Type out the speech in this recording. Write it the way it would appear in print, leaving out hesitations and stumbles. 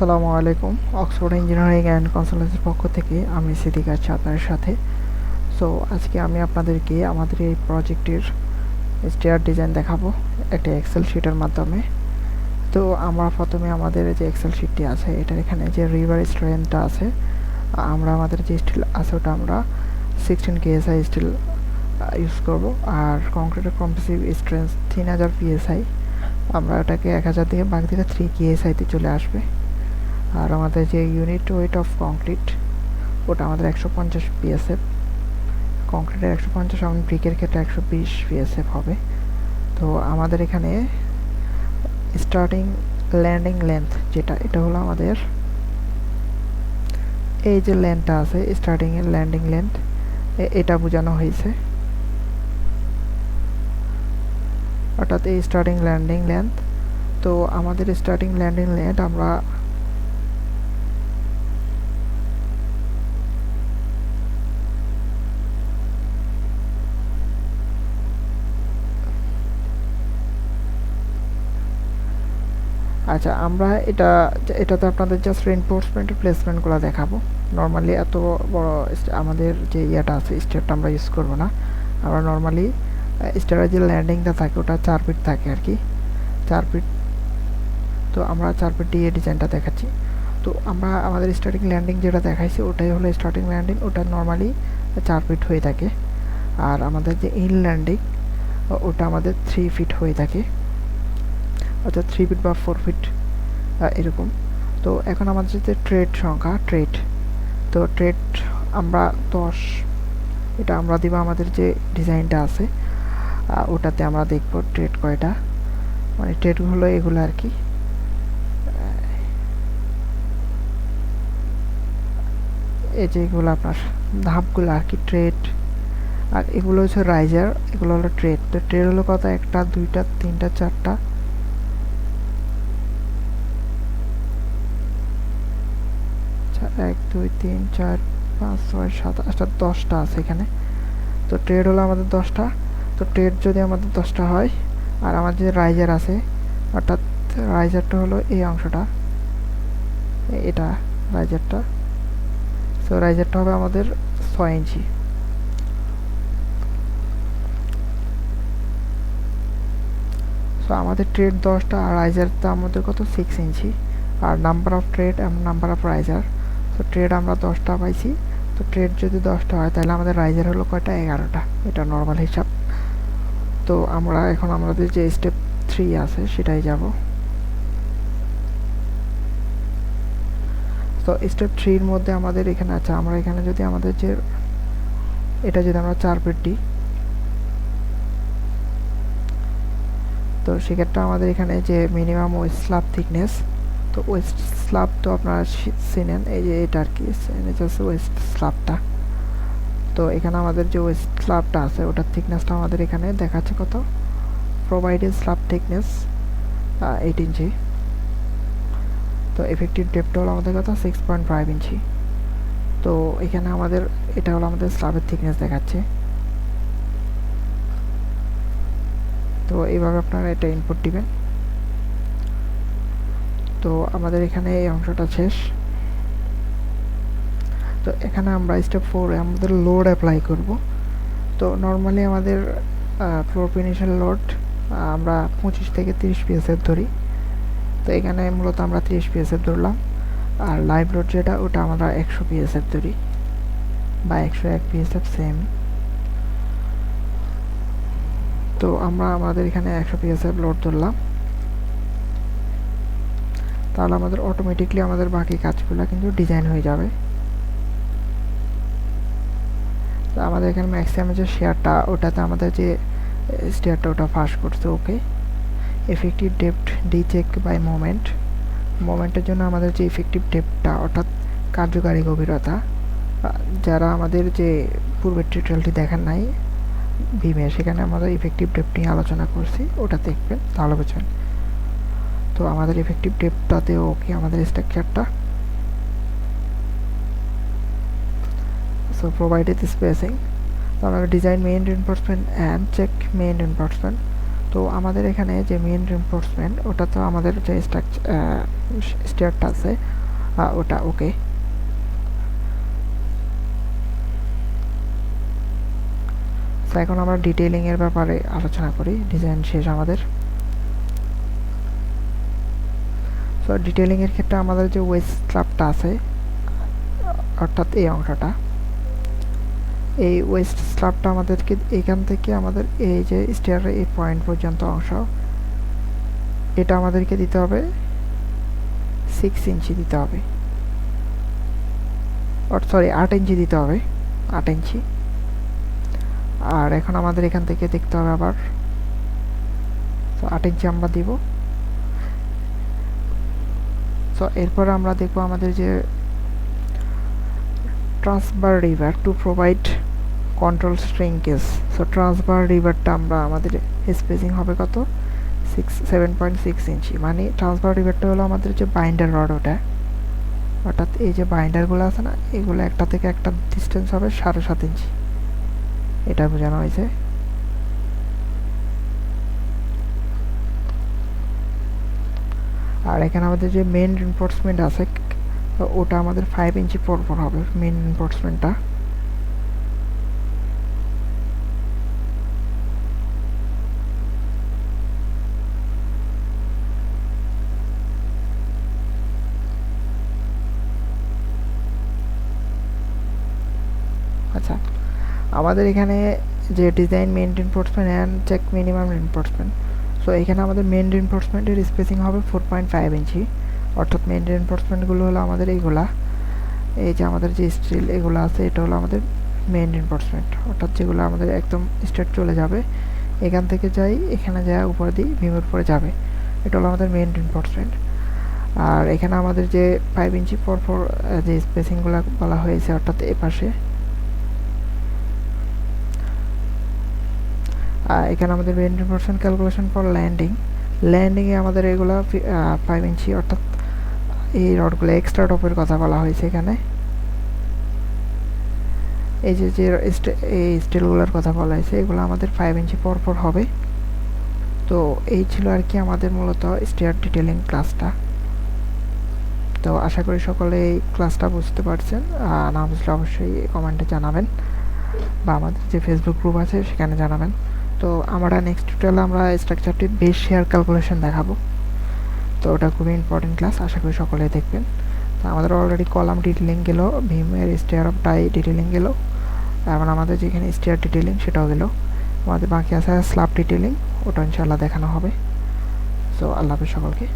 আসসালামু আলাইকুম। Oxford engineering and কনসালটেন্সির পক্ষ থেকে আমি সিদ্দিক আছি আপনাদের সাথে। সো আজকে আমি আপনাদেরকে আমাদের এই প্রজেক্টের স্টেয়ার ডিজাইন দেখাবো একটা এক্সেল শিটের মাধ্যমে। তো আমরা প্রথমে আমাদের যে এক্সেল শিটটি আছে এটার এখানে যে রিভার স্ট্রেন্থটা আছে, আমরা আমাদের যে স্টিল আছে ওটা আমরা 16 কেএসআই স্টিল ইউজ করব। আর কংক্রিটের কম্প্রেসিভ স্ট্রেংথ 3000 পিএসআই, আমরা এটাকে 1000 থেকে বাকি থেকে 3 কেএসআইতে চলে আসবে। আর আমাদের যে ইউনিট ওয়েট অফ কংক্রিট ওটা আমাদের 150 পিএসএফ, কংক্রিটের 150 এবং ব্রিকের ক্ষেত্রে 120 পিএসএফ হবে। তো আমাদের এখানে স্টার্টিং ল্যান্ডিং লেন্থ যেটা, এটা হলো আমাদের এই যে লেন্থটা আছে স্টার্টিংয়ের ল্যান্ডিং লেন্থ, এটা বোঝানো হয়েছে। অর্থাৎ এই স্টার্টিং ল্যান্ডিং লেন্থ। তো আমাদের স্টার্টিং ল্যান্ডিং লেন্থ আমরা আমরা এটাতে আপনাদের জাস্ট রেইনফোর্সমেন্টের প্লেসমেন্টগুলো দেখাবো। নর্মালি এত বড় আমাদের যে ইয়েটা আছে স্টেয়ারটা আমরা ইউজ করবো না। আমরা নর্মালি স্টেয়ারের যে ল্যান্ডিংটা থাকে ওটা 4 ফিট থাকে আর কি, 4 ফিট। তো আমরা 4 ফিট দিয়ে ডিজাইনটা দেখাচ্ছি। তো আমরা আমাদের স্টার্টিং ল্যান্ডিং যেটা দেখাইছি ওটাই হলো স্টার্টিং ল্যান্ডিং, ওটা নর্মালি 4 ফিট হয়ে থাকে। আর আমাদের যে ইন ল্যান্ডিং ওটা আমাদের 3 ফিট হয়ে থাকে, অর্থাৎ 3 ফিট বা 4 ফিট এরকম। তো এখন আমাদের যে ট্রেড সংখ্যা, তো ট্রেড আমরা 10, এটা আমরা দিব আমাদের যে ডিজাইনটা আছে ওটাতে আমরা দেখব ট্রেড কয়টা, মানে ট্রেড হলো এগুলো আর কি। এই যেগুলো আপনার ধাপগুলো আর কি ট্রেড, আর এগুলো হচ্ছে রাইজার, এগুলো হলো ট্রেড। তো ট্রেড হলো কত, 1টা 2টা 3টা 4টা, 1 2 3 4 5 6 7 8 10টা আছে এখানে। তো ট্রেড হলো আমাদের 10টা। তো ট্রেড যদি আমাদের 10টা হয়, আর আমাদের যে রাইজার আছে, অর্থাৎ রাইজারটা হলো এই অংশটা, এটা রাইজারটা। সো রাইজারটা হবে আমাদের 6 ইঞ্চি। সো আমাদের ট্রেড 10টা আর রাইজারটা আমাদের কত 6 ইঞ্চি। আর নাম্বার অফ ট্রেড এবং নাম্বার অফ রাইজার, তো ট্রেড আমরা 10টা পাইছি। তো ট্রেড যদি 10টা হয় তাহলে আমাদের রাইজার হলো কয়টা, 11টা, এটা নর্মাল হিসাব। তো আমরা এখন আমাদের যে স্টেপ 3 আছে সেটাই যাব। তো স্টেপ 3-র মধ্যে আমাদের এখানে আছে, আমরা এখানে যদি আমাদের যে এটা যদি আমরা 4 ফিট দিই, তো সেক্ষেত্রে আমাদের এখানে যে মিনিমাম ওয়েস্ট স্ল্যাব থিকনেস, তো ওয়েস্ট স্ল্যাব তো আপনারা চিনেন, এই যে এটা আর কি ওয়েস্ট স্ল্যাবটা। তো এখানে আমাদের যে ওয়েস্ট স্ল্যাবটা আছে ওটার থিকনেসটা আমাদের এখানে দেখাচ্ছে কত, প্রোভাইডেড স্ল্যাব থিকনেস 8 ইঞ্চি। তো এফেক্টিভ ডেপথ হলো আমাদের কত, 6.5 ইঞ্চি। তো এখানে আমাদের এটা হলো আমাদের স্ল্যাবের থিকনেস দেখাচ্ছে। তো এইভাবে আপনারা এটা ইনপুট দিবেন। তো আমাদের এখানে এই অংশটা শেষ। তো এখানে আমরা স্টেপ 4-এ আমাদের লোড অ্যাপ্লাই করব। তো নর্মালি আমাদের ফ্লোর ফিনিশের লোড আমরা 25 থেকে 30 পিএসএফ ধরি। তো এখানে মূলত আমরা 30 পিএসএফ ধরলাম। আর লাইভ লোড যেটা ওটা আমরা 100 পিএসএফ ধরি, বা 101 পিএসএফ সেম। তো আমরা আমাদের এখানে 100 পিএসএফ লোড ধরলাম, তাহলে আমাদের অটোমেটিকলি আমাদের বাকি কাজগুলো কিন্তু ডিজাইন হয়ে যাবে। তো আমাদের এখানে ম্যাক্সিমাম যে শেয়ারটা ওটাতে আমাদের যে স্টেয়ারটা ওটা ফাঁস করছে, okay. Effective depth D check by মোমেন্টের জন্য আমাদের যে এফেক্টিভ ডেপথটা অর্থাৎ কার্যকারী গভীরতা, যারা আমাদের যে পূর্বের টিউটোরিয়ালটি দেখেন নাই বিমে, সেখানে আমাদের ইফেক্টিভ ডেপথ নিয়ে আলোচনা করছি, ওটা দেখবেন তাহলে বুঝবেন। তো আমাদের ইফেক্টিভ ডেপথটাতে ওকে আমাদের স্ট্রাকচারটা। সো প্রোভাইডেড স্পেসিং, তো আমরা design main reinforcement and check main reinforcement. তো আমাদের এখানে যে মেইন রিইনফোর্সমেন্ট ওটা তো আমাদের যে স্টেয়ারটা আছে ওটা ওকে। তো এখন আমরা ডিটেইলিং এর ব্যাপারে আলোচনা করি। ডিজাইন শেষ আমাদের। সো ডিটেইলিং এর ক্ষেত্রে আমাদের যে ওয়েস্ট স্ল্যাবটা আছে অর্থাৎ এই অংশটা, এই ওয়েস্ট স্ল্যাবটা আমাদেরকে এখান থেকে আমাদের এই যে স্টেয়ারের এই পয়েন্ট পর্যন্ত অংশ, এটা আমাদেরকে দিতে হবে 6 ইঞ্চি দিতে হবে, সরি 8 ইঞ্চি দিতে হবে, 8 ইঞ্চি। আর এখন আমাদের এখান থেকে দেখতে হবে আবার, তো 8 ইঞ্চি আমরা দিব। সো এরপর আমরা দেখব আমাদের যে ট্রান্সবার রিভার to provide control shrinkage. So transverse রিভারটা আমরা আমাদের স্পেসিং হবে কত, 7.6 ইঞ্চি। মানে ট্রান্সবার রিভারটা হলো আমাদের যে বাইন্ডার রড, ওটা অর্থাৎ এই যে বাইন্ডারগুলো আছে না, এগুলো একটা থেকে একটা ডিস্টেন্স হবে 7.5 ইঞ্চি, এটা বোঝানো হয়েছে। আর এখানে আমাদের যে মেন রিইনফোর্সমেন্ট আছে ওটা আমাদের 5 ইঞ্চি পর হবে মেন রিইনফোর্সমেন্টটা। আচ্ছা, আমাদের এখানে যে design main reinforcement and check minimum reinforcement. So এখানে আমাদের মেন রিইনফোর্সমেন্টের স্পেসিং হবে 4.5 ইঞ্চি, অর্থাৎ মেন রিইনফোর্সমেন্টগুলো হলো আমাদের এইগুলা, এই যে আমাদের যে স্টিল এগুলো আছে এটা হলো আমাদের মেন রিইনফোর্সমেন্ট, অর্থাৎ যেগুলো আমাদের একদম স্ট্রেট চলে যাবে, এখান থেকে যাই এখানে যায় উপরে দিই ভীমের উপরে যাবে, এটা হলো আমাদের মেন রিইনফোর্সমেন্ট। আর এখানে আমাদের যে 5 ইঞ্চি পর যে স্পেসিংগুলো বলা হয়েছে অর্থাৎ এ পাশে, এখানে আমাদের মেন রিইনফোর্সমেন্ট ক্যালকুলেশন ফর ল্যান্ডিংয়ে আমাদের এগুলো 5 ইঞ্চি, অর্থাৎ এই রডগুলো এক্সট্রা টপের কথা বলা হয়েছে এখানে। এই যে এই স্টিলগুলোর কথা বলা হয়েছে এগুলো আমাদের 5 ইঞ্চি পর হবে। তো এই ছিল আর কি আমাদের মূলত স্টেয়ার ডিটেইলিং ক্লাসটা। তো আশা করি সকলে এই ক্লাসটা বুঝতে পারছেন, না বুঝলে অবশ্যই কমেন্টে জানাবেন বা আমাদের যে ফেসবুক গ্রুপ আছে সেখানে জানাবেন। তো আমরা নেক্সট টিউটোরিয়ালে আমরা স্ট্রাকচারটির বেস শেয়ার ক্যালকুলেশন দেখাবো। তো ওটা খুবই ইম্পর্টেন্ট ক্লাস, আশা করি সকলেই দেখবেন। তো আমাদের অলরেডি কলাম ডিটেইলিং গেল, ভীমের স্টেয়ার অফ টাই ডিটেইলিং গেল, এবং আমাদের যেখানে স্টেয়ার ডিটেইলিং সেটাও গেল। আমাদের বাকি আছে স্ল্যাব ডিটেইলিং, ওটা ইনশাআল্লাহ দেখানো হবে। সো আল্লাহ হাফেজ সকলকে।